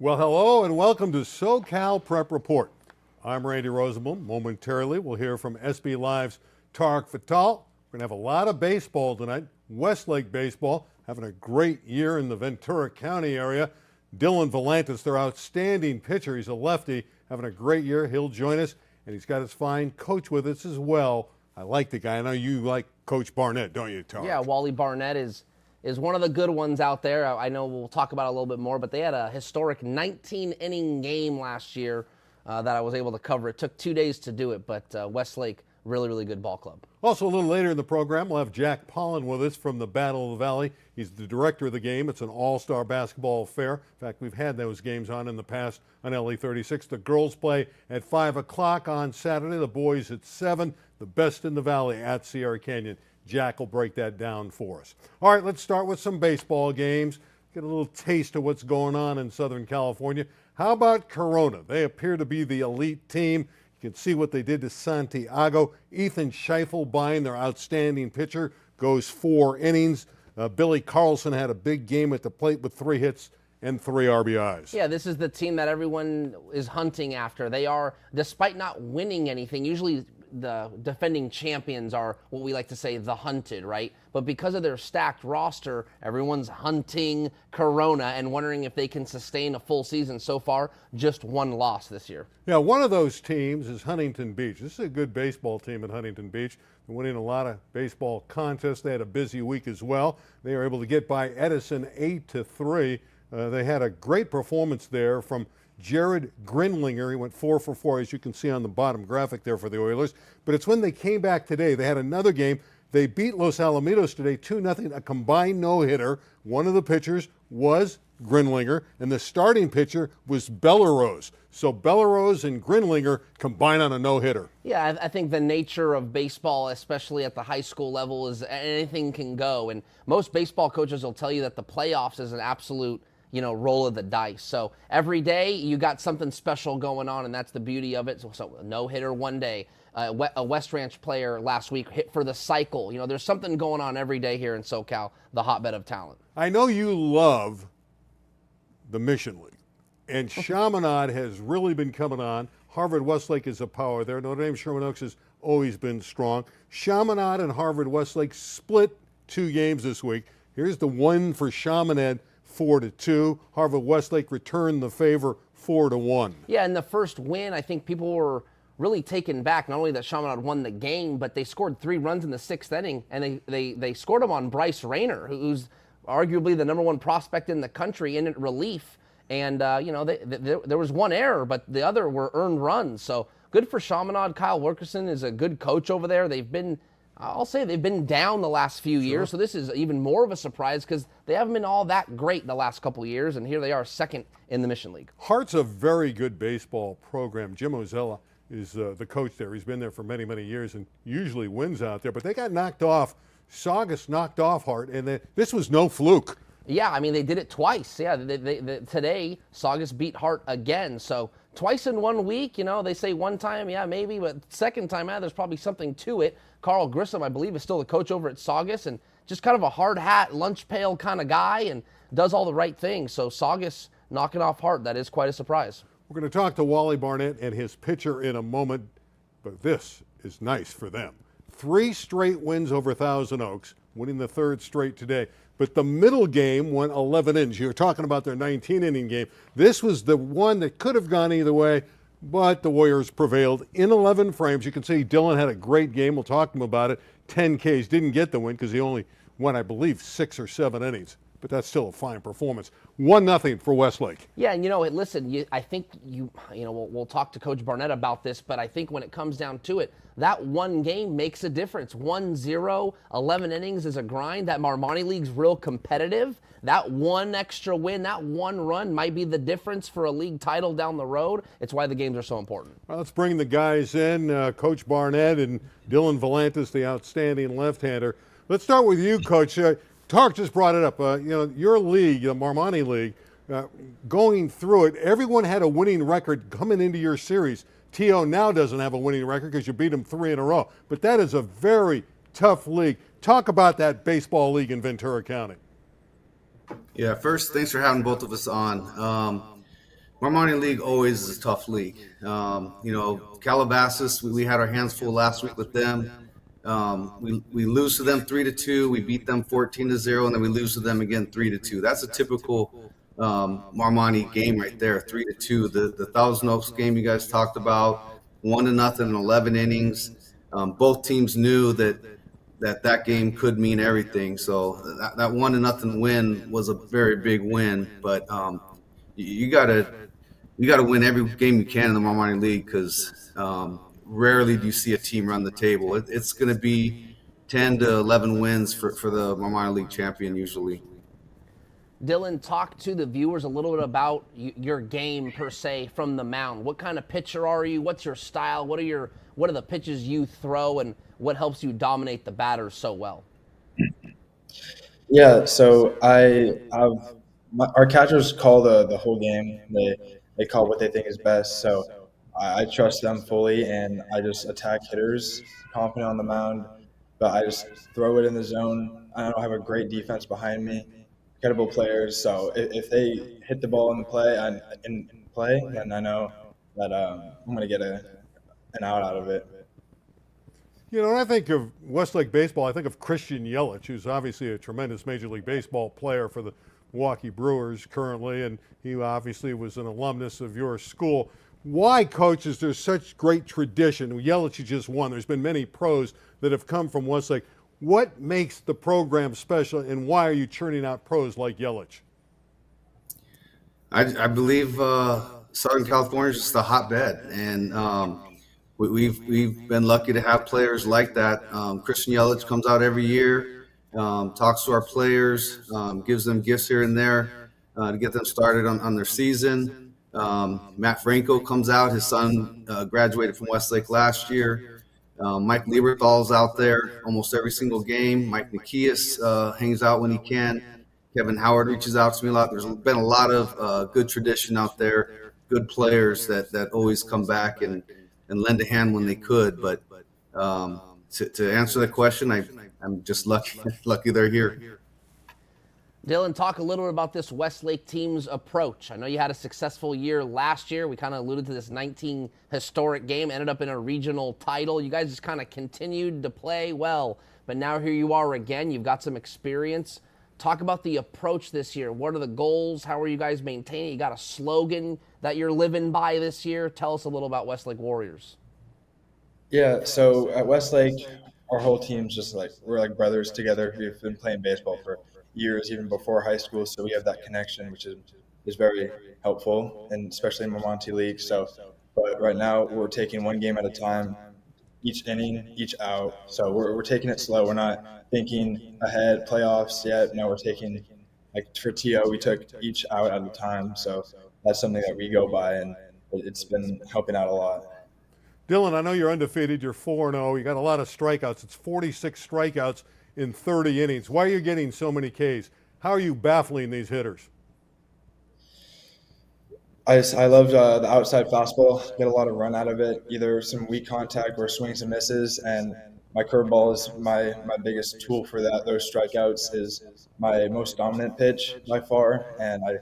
Well, hello and welcome to SoCal Prep Report. I'm Randy Rosenblum. Momentarily, we'll hear from SB Live's Tarek. We're going to have a lot of baseball tonight. Westlake baseball having a great year in the Ventura County area. Dylan Volantis, their outstanding pitcher, he's a lefty, having a great year. He'll join us, and he's got his fine coach with us as well. I like the guy. I know you like Coach Barnett, don't you, Tarek? Yeah, Wally Barnett is one of the good ones out there. I know we'll talk about it a little bit more, but they had a historic 19-inning game last year that I was able to cover. It took 2 days to do it, but Westlake, really, really good ball club. Also, a little later in the program, we'll have Jack Pollon with us from the Battle of the Valley. He's the director of the game. It's an all-star basketball affair. In fact, we've had those games on in the past on LE 36. The girls play at 5 o'clock on Saturday. The boys at 7. The best in the valley at Sierra Canyon. Jack will break that down for us. All right, let's start with some baseball games. Get a little taste of what's going on in Southern California. How about Corona? They appear to be the elite team. You can see what they did to Santiago. Ethan Scheifelbein, their outstanding pitcher, goes 4 innings. Billy Carlson had a big game at the plate with 3 hits and 3 RBIs. Yeah, this is the team that everyone is hunting after. They are, despite not winning anything, usually the defending champions are what we like to say the hunted, right? But because of their stacked roster, everyone's hunting Corona and wondering if they can sustain a full season. So far, just 1 loss this year. Yeah, one of those teams is Huntington Beach. This is a good baseball team at Huntington Beach. They're winning a lot of baseball contests. They had a busy week as well. They were able to get by Edison 8-3. They had a great performance there from Jared Grinlinger. He went 4 for 4, as you can see on the bottom graphic there for the Oilers. But it's when they came back today. They had another game. They beat Los Alamitos today 2-0, a combined no-hitter. One of the pitchers was Grinlinger, and the starting pitcher was Bellerose. So Bellerose and Grinlinger combine on a no-hitter. Yeah, I think the nature of baseball, especially at the high school level, is anything can go. And most baseball coaches will tell you that the playoffs is an absolute roll of the dice. So every day you got something special going on, and that's the beauty of it. So a no-hitter one day. A West Ranch player last week hit for the cycle. There's something going on every day here in SoCal, the hotbed of talent. I know you love the Mission League, and Chaminade has really been coming on. Harvard Westlake is a power there. Notre Dame Sherman Oaks has always been strong. Chaminade and Harvard Westlake split 2 games this week. Here's the win for Chaminade, 4-2. Harvard Westlake returned the favor, 4-1. Yeah, in the first win, I think people were really taken back. Not only that Chaminade won the game, but they scored 3 runs in the 6th inning, and they scored them on Bryce Rayner, who's arguably the #1 prospect in the country in relief. And there was 1 error, but the other were earned runs. So good for Chaminade. Kyle Wilkerson is a good coach over there. I'll say they've been down the last few years, so this is even more of a surprise because they haven't been all that great the last couple of years, and here they are 2nd in the Mission League. Hart's a very good baseball program. Jim Ozella is the coach there. He's been there for many, many years and usually wins out there, but they got knocked off. Saugus knocked off Hart, and this was no fluke. Yeah, I mean, they did it twice. Yeah, today, Saugus beat Hart again. So twice in 1 week, they say one time, yeah, maybe, but second time, there's probably something to it. Carl Grissom, I believe, is still the coach over at Saugus, and just kind of a hard hat, lunch pail kind of guy, and does all the right things. So Saugus knocking off Hart, that is quite a surprise. We're going to talk to Wally Barnett and his pitcher in a moment, but this is nice for them. 3 straight wins over Thousand Oaks, winning the 3rd straight today. But the middle game went 11 innings. You're talking about their 19-inning game. This was the one that could have gone either way, but the Warriors prevailed in 11 frames. You can see Dylan had a great game. We'll talk to him about it. 10 Ks, didn't get the win because he only went, I believe, 6 or 7 innings. But that's still a fine performance. 1-0 for Westlake. Yeah, and listen, I think we'll talk to Coach Barnett about this, but I think when it comes down to it, that 1 game makes a difference. 1-0, 11 innings is a grind. That Marmani League's real competitive. That 1 extra win, that 1 run might be the difference for a league title down the road. It's why the games are so important. Well, let's bring the guys in, Coach Barnett and Dylan Volantis, the outstanding left-hander. Let's start with you, Coach. Tarek just brought it up. Your league, the Marmani League, going through it, everyone had a winning record coming into your series. T.O. now doesn't have a winning record because you beat them 3 in a row. But that is a very tough league. Talk about that baseball league in Ventura County. Yeah, first, thanks for having both of us on. Marmoni League always is a tough league. Calabasas, we had our hands full last week with them. We lose to them 3-2. We beat them 14-0, and then we lose to them again 3-2. That's a typical Marmoni game right there, 3-2. The Thousand Oaks game you guys talked about, 1-0 in 11 innings. Both teams knew that game could mean everything. So that 1-0 win was a very big win, but you gotta win every game you can in the Marmoni League, because rarely do you see a team run the table. It's going to be 10 to 11 wins for the Marmoni League champion usually. Dylan, talk to the viewers a little bit about your game per se from the mound. What kind of pitcher are you? What's your style? What are the pitches you throw, and what helps you dominate the batters so well? Yeah, so our catchers call the whole game. They call what they think is best. So I trust them fully, and I just attack hitters, confident on the mound. But I just throw it in the zone. I don't have a great defense behind me, credible players. So if they hit the ball in play, then I know that I'm going to get an out of it. You know, when I think of Westlake baseball, I think of Christian Yelich, who's obviously a tremendous Major League Baseball player for the Milwaukee Brewers currently, and he obviously was an alumnus of your school. Why, Coach, is there such great tradition? Yelich just won. There's been many pros that have come from Westlake. What makes the program special, and why are you churning out pros like Yelich? I believe Southern California is just a hotbed, and we've been lucky to have players like that. Christian Yelich comes out every year, talks to our players, gives them gifts here and there to get them started on their season. Matt Franco comes out. His son graduated from Westlake last year. Mike Lieberthal's out there almost every single game. Mike Nikias hangs out when he can. Kevin Howard reaches out to me a lot. There's been a lot of good tradition out there, good players that always come back and lend a hand when they could. But to answer the question, I'm just lucky they're here. Dylan, talk a little bit about this Westlake team's approach. I know you had a successful year last year. We kind of alluded to this 19 historic game, ended up in a regional title. You guys just kind of continued to play well, but now here you are again. You've got some experience. Talk about the approach this year. What are the goals? How are you guys maintaining? You got a slogan that you're living by this year. Tell us a little about Westlake Warriors. Yeah, so at Westlake, our whole team's just we're like brothers together. We've been playing baseball for years, even before high school, so we have that connection, which is very helpful, and especially in Marmoni League. But right now we're taking one game at a time, each inning, each out. So we're taking it slow. We're not thinking ahead, playoffs yet. No, we're taking, like for TO, we took each out at a time. So that's something that we go by, and it's been helping out a lot. Dylan, I know you're undefeated. You're 4-0. You got a lot of strikeouts. It's 46 strikeouts in 30 innings. Why are you getting so many Ks? How are you baffling these hitters? I love the outside fastball. Get a lot of run out of it, either some weak contact or swings and misses. And my curveball is my biggest tool for that. Those strikeouts is my most dominant pitch by far, and I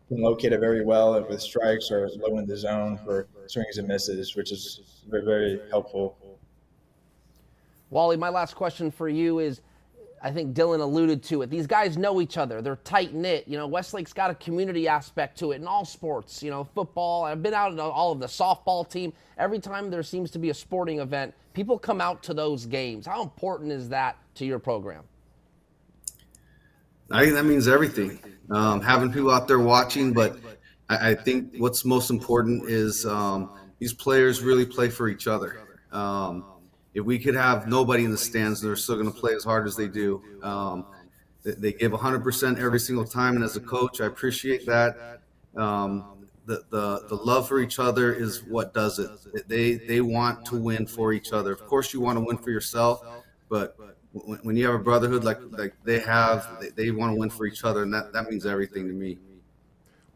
can locate it very well with strikes or low in the zone for swings and misses, which is very, very helpful. Wally, my last question for you is, I think Dylan alluded to it. These guys know each other. They're tight-knit. You know, Westlake's got a community aspect to it in all sports. You know, football. I've been out in all of the softball team. Every time there seems to be a sporting event, people come out to those games. How important is that to your program? I think that means everything. Having people out there watching, but I think what's most important is these players really play for each other. If we could have nobody in the stands, they're still going to play as hard as they do. They give 100% every single time, and as a coach, I appreciate that. The love for each other is what does it. They want to win for each other. Of course, you want to win for yourself, but when you have a brotherhood like they have, they want to win for each other, and that means everything to me.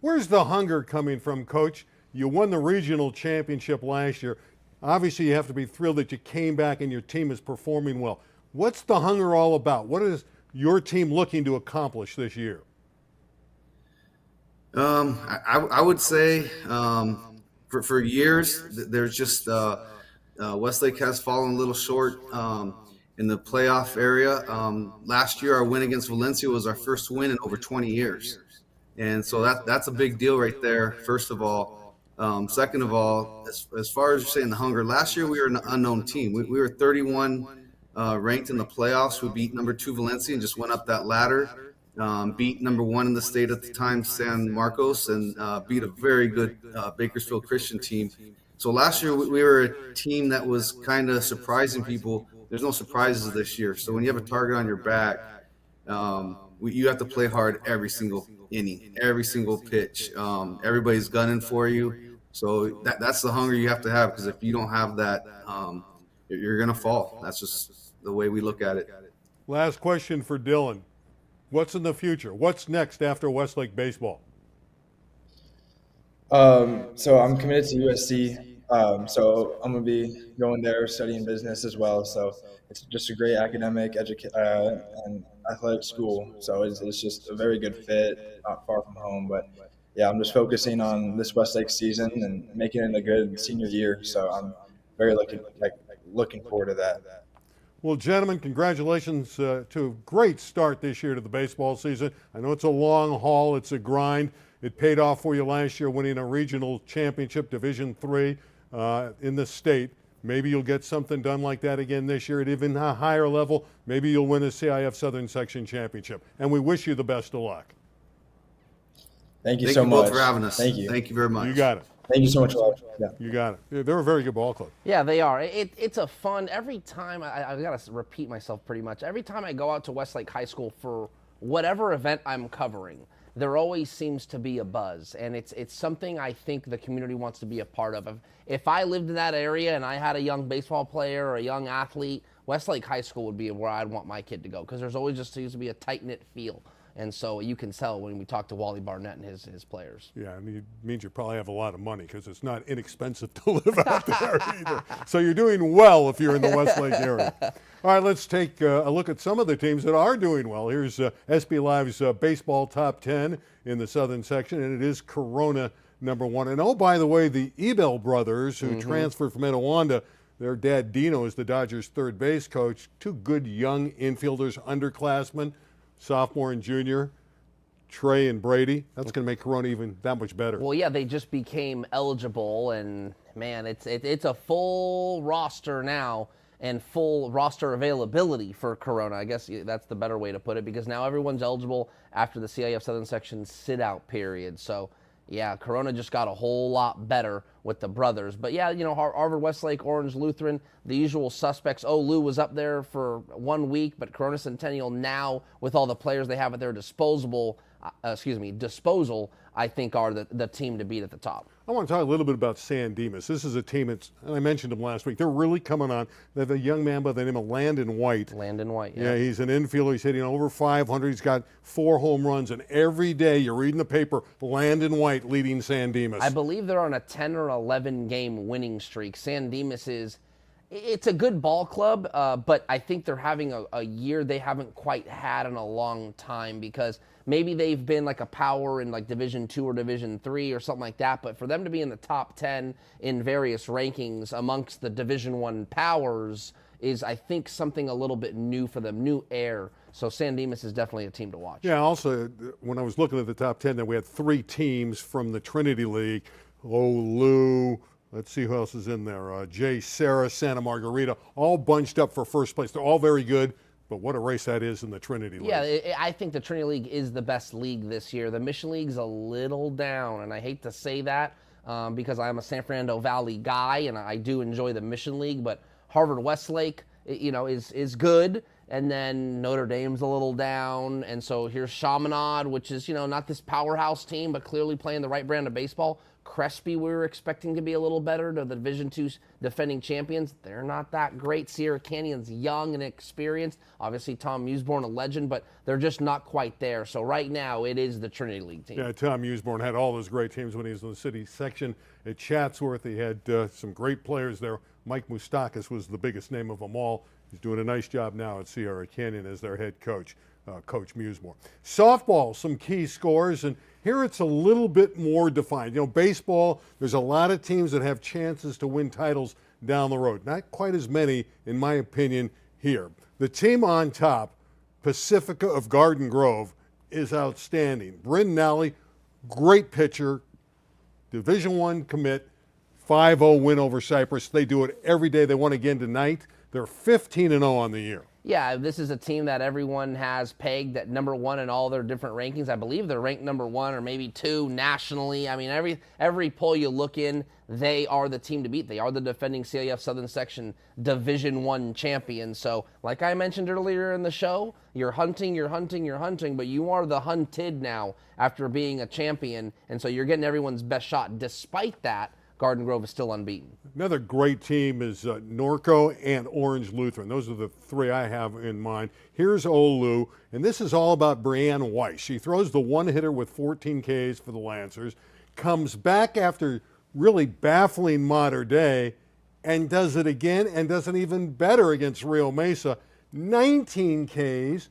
Where's the hunger coming from, Coach? You won the regional championship last year. Obviously, you have to be thrilled that you came back and your team is performing well. What's the hunger all about? What is your team looking to accomplish this year? I would say for years there's just Westlake has fallen a little short in the playoff area. Last year, our win against Valencia was our first win in over 20 years, and so that's a big deal right there. First of all, second of all, as far as you're saying the hunger, last year we were an unknown team. We were 31 ranked in the playoffs. We beat number 2 Valencia and just went up that ladder. Beat number 1 in the state at the time, San Marcos, and beat a very good Bakersfield Christian team. So last year we were a team that was kind of surprising people. There's no surprises this year. So when you have a target on your back, you have to play hard every single inning, every single pitch. Everybody's gunning for you. So that's the hunger you have to have, because if you don't have that, you're going to fall. That's just the way we look at it. Last question for Dylan. What's in the future? What's next after Westlake baseball? So I'm committed to USC. So I'm going to be going there studying business as well. So it's just a great academic and athletic school. So it's just a very good fit, not far from home. But yeah, I'm just focusing on this Westlake season and making it a good senior year. So I'm very looking forward to that. Well, gentlemen, congratulations to a great start this year to the baseball season. I know it's a long haul. It's a grind. It paid off for you last year winning a regional championship, Division III, in the state. Maybe you'll get something done like that again this year at even a higher level. Maybe you'll win a CIF Southern Section Championship. And we wish you the best of luck. Thank you Thank so you much. both for having us. Thank you. Thank you very much. You got it. Thank you so much, Rob. Yeah. You got it. They're a very good ball club. Yeah, they are. It's a fun, every time, I've got to repeat myself pretty much, every time I go out to Westlake High School for whatever event I'm covering, there always seems to be a buzz, and it's something I think the community wants to be a part of. If I lived in that area and I had a young baseball player or a young athlete, Westlake High School would be where I'd want my kid to go, because there's always just seems to be a tight-knit feel. And so you can tell when we talk to Wally Barnett and his players. Yeah, and it means you probably have a lot of money, because it's not inexpensive to live out there either. So you're doing well if you're in the Westlake area. All right, let's take a look at some of the teams that are doing well. Here's SB Live's baseball top 10 in the southern section, and it is Corona #1. And oh, by the way, the Ebel brothers, who transferred from Etiwanda, their dad Dino is the Dodgers' third base coach. 2 good young infielders, underclassmen, sophomore and junior, Trey and Brady. That's going to make Corona even that much better. Well, yeah, they just became eligible, and man, it's a full roster now and full roster availability for Corona. I guess that's the better way to put it, because now everyone's eligible after the CIF Southern Section sit-out period. So, yeah, Corona just got a whole lot better with the brothers. But, yeah, you know, Harvard, Westlake, Orange, Lutheran, the usual suspects. Oh, Lou was up there for 1 week, but Corona Centennial now, with all the players they have at their disposal, I think are the team to beat at the top. I want to talk a little bit about San Dimas. This is a team and I mentioned them last week. They're really coming on. They have a young man by the name of Landon White. Landon White, yeah. He's an infielder. He's hitting over 500. He's got 4 home runs, and every day you're reading the paper, Landon White leading San Dimas. I believe they're on a 10 or 11 game winning streak. San Dimas it's a good ball club, but I think they're having a year they haven't quite had in a long time, because maybe they've been like a power in like Division II or Division III or something like that, but for them to be in the top 10 in various rankings amongst the Division I powers is, I think, something a little bit new for them, new air. So San Dimas is definitely a team to watch. Yeah, also, when I was looking at the top 10, then we had 3 teams from the Trinity League. Lou, let's see who else is in there. Jay, Sarah, Santa Margarita, all bunched up for first place. They're all very good, but what a race that is in the Trinity League. Yeah, I think the Trinity League is the best league this year. The Mission League's a little down, and I hate to say that because I'm a San Fernando Valley guy, and I do enjoy the Mission League, but Harvard Westlake, is good. And then Notre Dame's a little down. And so here's Chaminade, which is, not this powerhouse team, but clearly playing the right brand of baseball. Crespi, we were expecting to be a little better. To the Division II defending champions, they're not that great. Sierra Canyon's young and experienced. Obviously, Tom Usborne, a legend, but they're just not quite there. So right now, it is the Trinity League team. Yeah, Tom Usborne had all those great teams when he was in the city section at Chatsworth. He had some great players there. Mike Moustakis was the biggest name of them all. He's doing a nice job now at Sierra Canyon as their head coach, Coach Musmore. Softball, some key scores, and Here it's a little bit more defined. You know, baseball, there's a lot of teams that have chances to win titles down the road. Not quite as many, in my opinion, here. The team on top, Pacifica of Garden Grove, is outstanding. Bryn Nally, great pitcher, Division I commit, 5-0 win over Cyprus. They do it every day. They won again tonight. They're 15-0 on the year. Yeah, this is a team that everyone has pegged at number 1 in all their different rankings. I believe they're ranked number 1 or maybe 2 nationally. I mean, every poll you look in, they are the team to beat. They are the defending CIF Southern Section Division I champions. So, like I mentioned earlier in the show, you're hunting, but you are the hunted now after being a champion. And so you're getting everyone's best shot. Despite that, Garden Grove is still unbeaten. Another great team is Norco and Orange Lutheran. Those are the three I have in mind. Here's Olu, and this is all about Brianne Weiss. She throws the one-hitter with 14 Ks for the Lancers, comes back after really baffling Mater Dei, and does it again and does it even better against Rio Mesa. 19 Ks,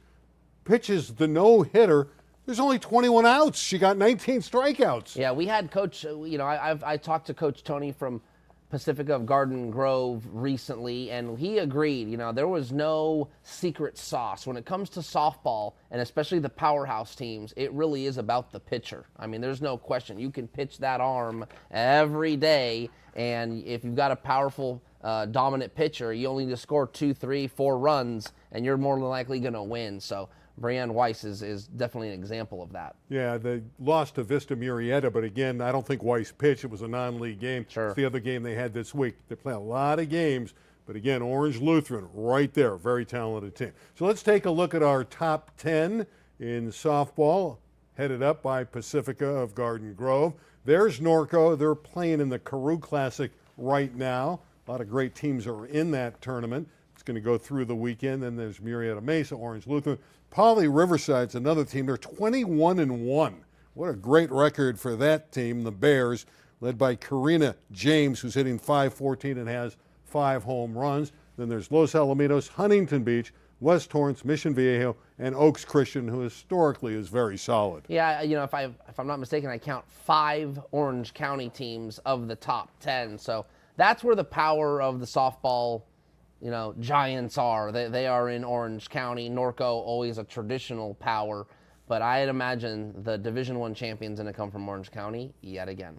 pitches the no-hitter. There's only 21 outs. She got 19 strikeouts. Yeah, we had Coach, I talked to Coach Tony from Pacifica of Garden Grove recently, and he agreed, there was no secret sauce. When it comes to softball, and especially the powerhouse teams, it really is about the pitcher. I mean, there's no question. You can pitch that arm every day, and if you've got a powerful, dominant pitcher, you only need to score 2, 3, 4 runs, and you're more than likely going to win. So Brianne Weiss is definitely an example of that. Yeah, they lost to Vista Murrieta, but again, I don't think Weiss pitched. It was a non-league game. Sure. It's the other game they had this week. They play a lot of games, but again, Orange Lutheran right there, very talented team. So let's take a look at our top 10 in softball, headed up by Pacifica of Garden Grove. There's Norco. They're playing in the Carew Classic right now. A lot of great teams are in that tournament. It's going to go through the weekend. Then there's Murrieta Mesa, Orange Lutheran. Poly Riverside's another team. They're 21-1. What a great record for that team, the Bears, led by Karina James, who's hitting .514 and has 5 home runs. Then there's Los Alamitos, Huntington Beach, West Torrance, Mission Viejo, and Oaks Christian, who historically is very solid. Yeah, if I'm not mistaken, I count 5 Orange County teams of the top 10. So that's where the power of the softball giants are. They are in Orange County. Norco, always a traditional power. But I'd imagine the Division I champions going to come from Orange County yet again.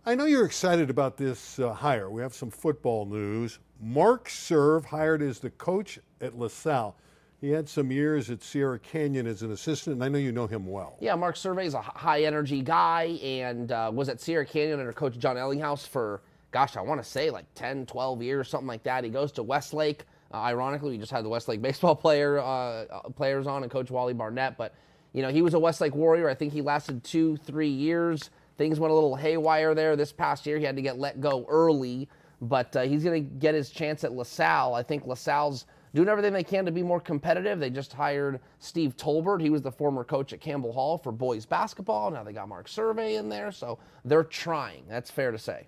I know you're excited about this hire. We have some football news. Mark Serve hired as the coach at LaSalle. He had some years at Sierra Canyon as an assistant, and I know you know him well. Yeah, Mark Survey's a high-energy guy and was at Sierra Canyon under Coach John Ellinghaus for, I want to say like 10, 12 years, something like that. He goes to Westlake. Ironically, we just had the Westlake baseball players on and Coach Wally Barnett. But, he was a Westlake Warrior. I think he lasted 2-3 years. Things went a little haywire there this past year. He had to get let go early. But he's going to get his chance at LaSalle. I think LaSalle's doing everything they can to be more competitive. They just hired Steve Tolbert. He was the former coach at Campbell Hall for boys basketball. Now they got Mark Survey in there. So they're trying. That's fair to say.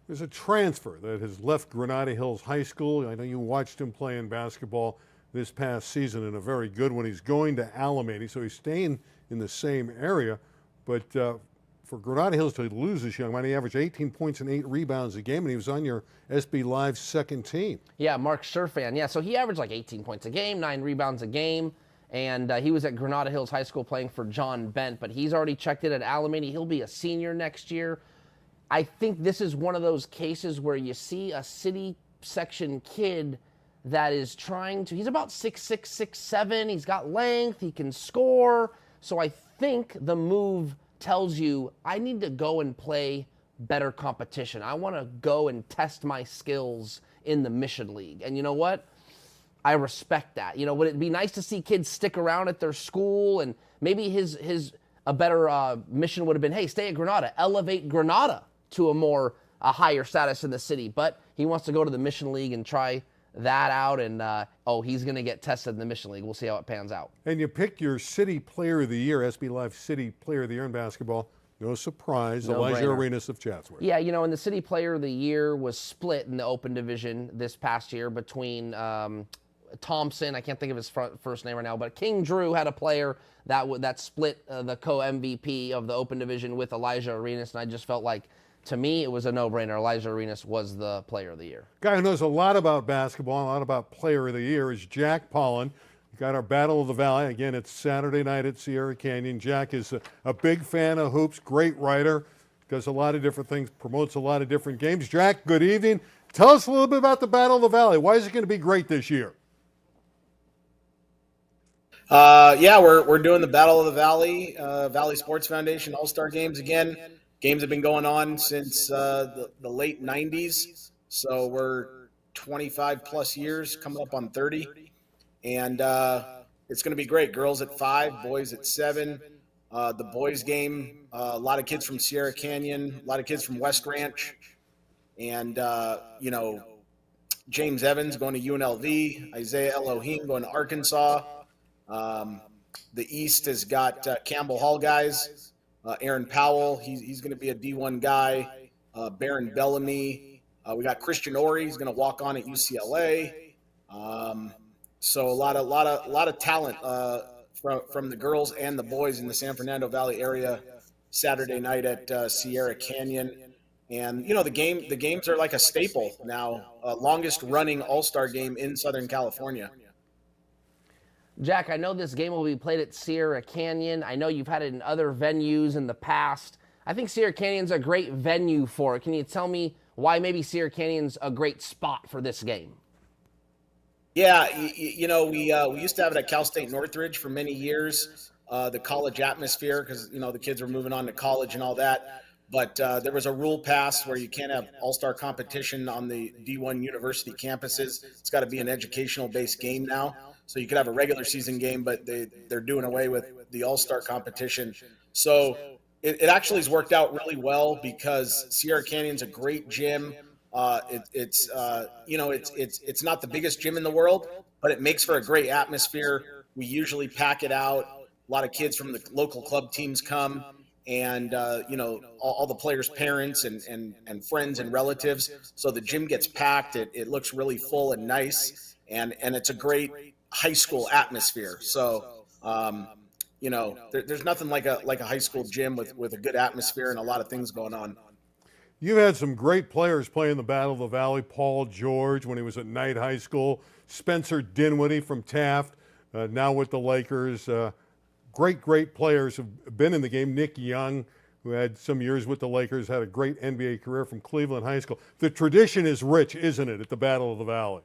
There's a transfer that has left Granada Hills High School. I know you watched him playing basketball this past season, and a very good one. He's going to Alameda, so he's staying in the same area. But for Granada Hills to lose this young man, he averaged 18 points and 8 rebounds a game, and he was on your SB Live second team. Yeah, Mark Surfan. Yeah, so he averaged like 18 points a game, 9 rebounds a game, and he was at Granada Hills High School playing for John Bent, but he's already checked in at Alameda. He'll be a senior next year. I think this is one of those cases where you see a city section kid that is trying to, he's about 6'6", 6'7", he's got length, he can score. So I think the move tells you, I need to go and play better competition. I want to go and test my skills in the Mission League. And you know what? I respect that. Would it be nice to see kids stick around at their school, and maybe a better mission would have been, hey, stay at Granada, elevate Granada to a higher status in the city. But he wants to go to the Mission League and try that out, and he's going to get tested in the Mission League. We'll see how it pans out. And you picked your City Player of the Year, SB Live City Player of the Year in basketball. No surprise, Elijah Arenas of Chatsworth. Yeah, and the City Player of the Year was split in the Open Division this past year between Thompson, I can't think of his first name right now, but King Drew had a player that split the co-MVP of the Open Division with Elijah Arenas, and I just felt like, to me, it was a no-brainer. Elijah Arenas was the player of the year. Guy who knows a lot about basketball, a lot about player of the year is Jack Pollon. We got our Battle of the Valley. Again, it's Saturday night at Sierra Canyon. Jack is a big fan of hoops, great writer, does a lot of different things, promotes a lot of different games. Jack, good evening. Tell us a little bit about the Battle of the Valley. Why is it going to be great this year? Yeah, we're doing the Battle of the Valley, Valley Sports Foundation All-Star Games again. Games have been going on since the late 90s, so we're 25 plus years, coming up on 30, and it's going to be great. Girls at 5, boys at 7. The boys game, a lot of kids from Sierra Canyon, a lot of kids from West Ranch, and James Evans going to UNLV, Isaiah Elohim going to Arkansas. The East has got Campbell Hall guys, Aaron Powell, he's going to be a D1 guy, Baron Bellamy. We got Christian Ori, he's going to walk on at UCLA. So a lot of talent from the girls and the boys in the San Fernando Valley area Saturday night at Sierra Canyon. And the games are like a staple now, longest running All-Star game in Southern California. Jack, I know this game will be played at Sierra Canyon. I know you've had it in other venues in the past. I think Sierra Canyon's a great venue for it. Can you tell me why maybe Sierra Canyon's a great spot for this game? Yeah, we used to have it at Cal State Northridge for many years, the college atmosphere, because, the kids were moving on to college and all that. But there was a rule passed where you can't have all-star competition on the D1 university campuses. It's got to be an educational-based game now. So you could have a regular season game, but they're doing away with the all-star competition. So it actually has worked out really well because Sierra Canyon's a great gym. It's not the biggest gym in the world, but it makes for a great atmosphere. We usually pack it out. A lot of kids from the local club teams come, and all the players' parents and friends and relatives. So the gym gets packed. It looks really full and nice, and it's a great high school atmosphere. So there's nothing like a high school gym with a good atmosphere and a lot of things going on. You've had some great players play in the Battle of the Valley. Paul George when he was at Knight High School, Spencer Dinwiddie from Taft, now with the Lakers. Great players have been in the game. Nick Young, who had some years with the Lakers, had a great NBA career from Cleveland High School. The tradition is rich, isn't it, at the Battle of the Valley?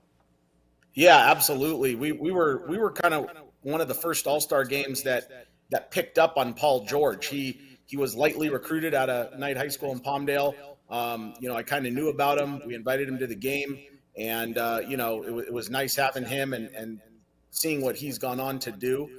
Yeah, absolutely. We were kind of one of the first All-Star games that picked up on Paul George. He was lightly recruited out of Knight High School in Palmdale. I kind of knew about him. We invited him to the game, and it was nice having him and seeing what he's gone on to do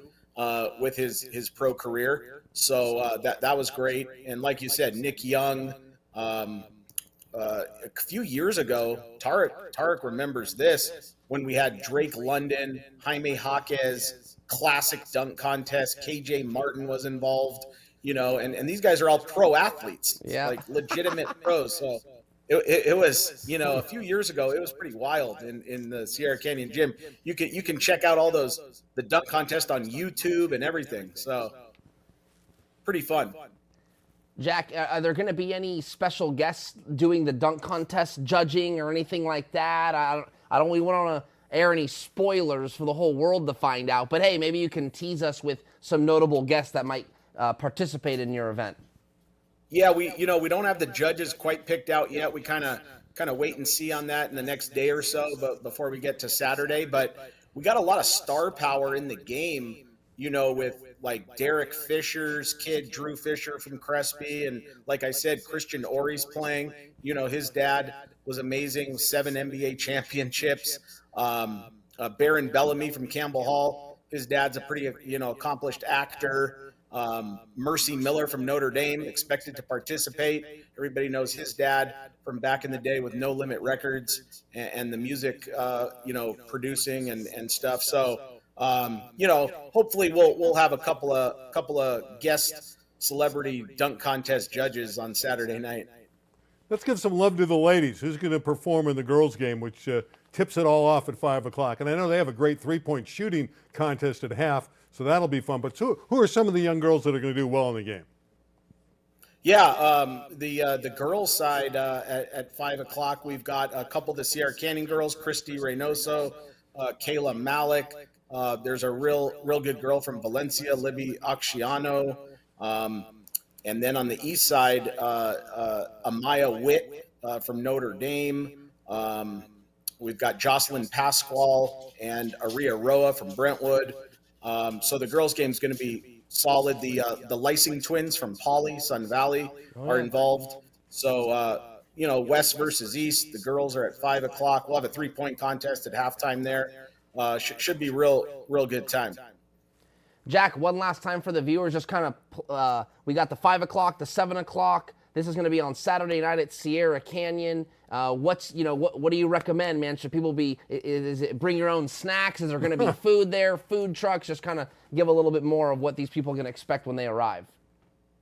with his pro career. So that was great. And like you said, Nick Young. A few years ago, Tarek remembers this, when we had Drake London, Jaime Jaquez, classic dunk contest. KJ Martin was involved, and these guys are all pro athletes, like legitimate pros. So it was, a few years ago, it was pretty wild in the Sierra Canyon gym. You can check out all the dunk contest on YouTube and everything. So pretty fun. Jack, are there going to be any special guests doing the dunk contest judging or anything like that? I don't really want to air any spoilers for the whole world to find out, but hey, maybe you can tease us with some notable guests that might participate in your event. Yeah, we don't have the judges quite picked out yet. We kind of wait and see on that in the next day or so, but before we get to Saturday. But we got a lot of star power in the game, with like Derek Fisher's kid, Drew Fisher from Crespi. And like I said, Christian Ori's playing. His dad was amazing, 7 NBA championships. Baron Bellamy from Campbell Hall. His dad's a pretty, accomplished actor. Mercy Miller from Notre Dame, expected to participate. Everybody knows his dad from back in the day with No Limit Records and the music, producing and stuff. So, hopefully we'll have a couple of guest celebrity dunk contest judges on Saturday night. Let's give some love to the ladies. Who's going to perform in the girls' game, which tips it all off at 5 o'clock. And I know they have a great three-point shooting contest at half, so that'll be fun. But who are some of the young girls that are going to do well in the game? Yeah, the girls' side at 5 o'clock, we've got a couple of the Sierra Canyon girls, Christy Reynoso, Kayla Malik. There's a real good girl from Valencia, Libby Acciano. And then on the east side, Amaya Witt from Notre Dame. We've got Jocelyn Pasquale and Aria Roa from Brentwood. So the girls' game is going to be solid. The Lysing twins from Pauley, Sun Valley are involved. So, West versus East, the girls are at 5 o'clock. We'll have a 3-point contest at halftime there. Should be real good time. Jack, one last time for the viewers, just kind of, we got the 5 o'clock, the 7 o'clock. This is going to be on Saturday night at Sierra Canyon. What do you recommend, man? Should people is it bring your own snacks? Is there going to be food there, food trucks? Just kind of give a little bit more of what these people are going to expect when they arrive.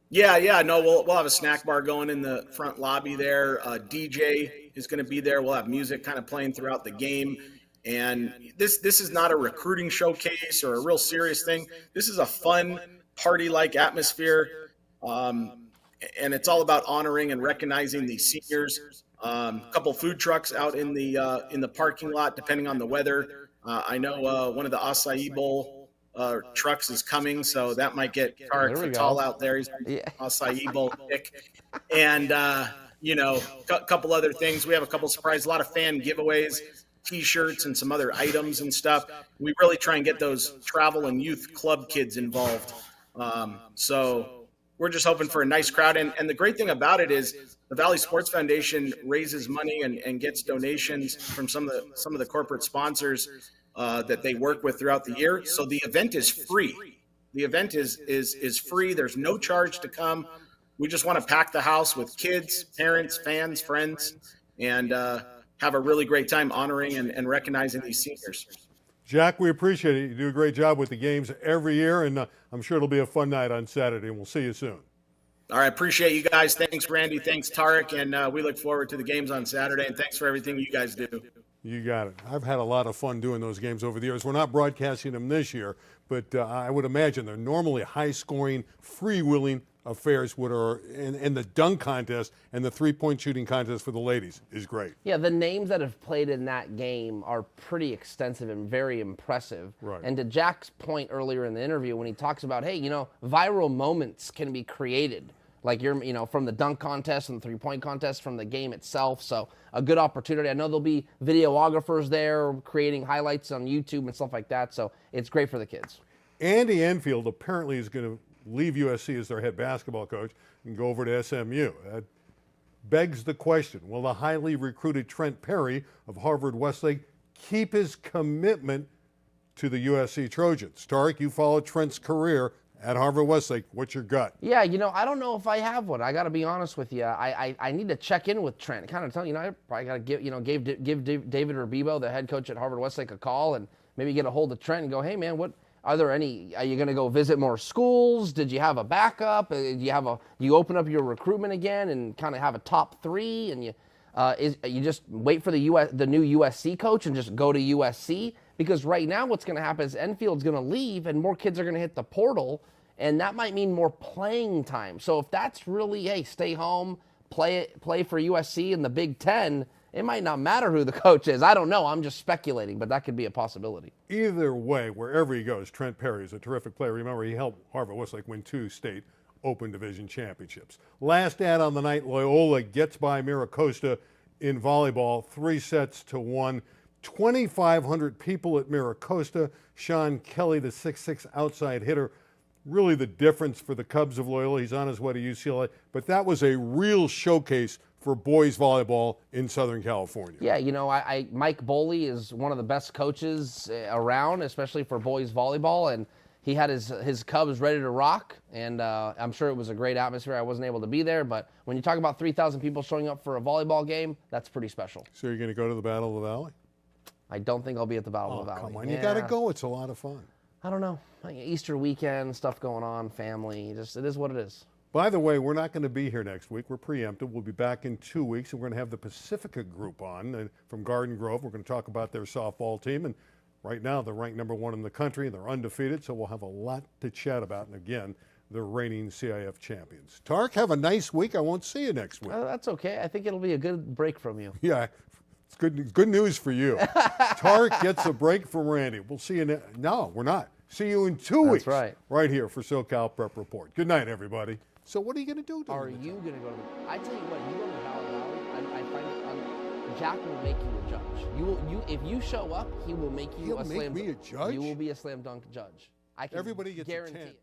Yeah, no, we'll have a snack bar going in the front lobby there. DJ is going to be there. We'll have music kind of playing throughout the game. And this is not a recruiting showcase or a real serious thing. This is a fun party-like atmosphere. And it's all about honoring and recognizing these seniors. A couple food trucks out in the parking lot, depending on the weather. I know one of the acai bowl trucks is coming, so that might get Tarek Fatal out there. He's acai bowl pick. And, a couple other things. We have a couple surprises, a lot of fan giveaways, T-shirts and some other items and stuff. We really try and get those travel and youth club kids involved. So we're just hoping for a nice crowd. And the great thing about it is the Valley Sports Foundation raises money and gets donations from some of the corporate sponsors that they work with throughout the year. So the event is free. The event is free. There's no charge to come. We just want to pack the house with kids, parents, fans, friends, and have a really great time honoring and recognizing these seniors. Jack, we appreciate it. You do a great job with the games every year, and I'm sure it'll be a fun night on Saturday, and we'll see you soon. All right, appreciate you guys. Thanks, Randy. Thanks, Tarek, and we look forward to the games on Saturday, and thanks for everything you guys do. You got it. I've had a lot of fun doing those games over the years. We're not broadcasting them this year, but I would imagine they're normally high-scoring, freewheeling affairs. And the dunk contest and the three-point shooting contest for the ladies is great. Yeah, the names that have played in that game are pretty extensive and very impressive. Right. And to Jack's point earlier in the interview when he talks about, hey, viral moments can be created. Like from the dunk contest and the three-point contest from the game itself. So a good opportunity. I know there'll be videographers there creating highlights on YouTube and stuff like that. So it's great for the kids. Andy Enfield apparently is going to leave USC as their head basketball coach and go over to SMU. That begs the question, will the highly recruited Trent Perry of Harvard Westlake keep his commitment to the USC Trojans? Tarek, you followed Trent's career at Harvard Westlake. What's your gut? Yeah, I don't know if I have one. I got to be honest with you. I need to check in with Trent. Kind of tell I probably got to give David Rabibo, the head coach at Harvard Westlake, a call and maybe get a hold of Trent and go, hey man, are you going to go visit more schools? Did you have a backup? You open up your recruitment again and kind of have a top three, and you just wait for the new USC coach and just go to USC? Because right now what's going to happen is Enfield's going to leave and more kids are going to hit the portal, and that might mean more playing time. So if that's really, hey, stay home, play for USC in the Big Ten, it might not matter who the coach is. I don't know. I'm just speculating, but that could be a possibility. Either way, wherever he goes, Trent Perry is a terrific player. Remember, he helped Harvard Westlake win 2 state Open Division championships. Last ad on the night, Loyola gets by Miracosta in volleyball, 3-1. 2,500 people at Miracosta. Sean Kelly, the 6'6" outside hitter, really the difference for the Cubs of Loyola. He's on his way to UCLA. But that was a real showcase for boys volleyball in Southern California. Yeah, Mike Boley is one of the best coaches around, especially for boys volleyball, and he had his Cubs ready to rock, and I'm sure it was a great atmosphere. I wasn't able to be there, but when you talk about 3,000 people showing up for a volleyball game, that's pretty special. So you're going to go to the Battle of the Valley? I don't think I'll be at the Battle of the Valley. Come on, you got to go. It's a lot of fun. I don't know. Easter weekend, stuff going on, family. It is what it is. By the way, we're not going to be here next week. We're preemptive. We'll be back in 2 weeks, and we're going to have the Pacifica group on from Garden Grove. We're going to talk about their softball team, and right now they're ranked #1 in the country, and they're undefeated, so we'll have a lot to chat about. And again, they're reigning CIF champions. Tarek, have a nice week. I won't see you next week. That's okay. I think it'll be a good break from you. Yeah, it's good news for you. Tarek gets a break from Randy. We'll see you. No, we're not. See you in 2 weeks. That's right. Right here for SoCal Prep Report. Good night, everybody. So what are you going to do? Are you going to go to the? I tell you what, you go to the Valley. I find it. Jack will make you a judge. If you show up, he will make you He'll a make slam. me a judge? You will be a slam dunk judge. I can Everybody gets guarantee a 10. it.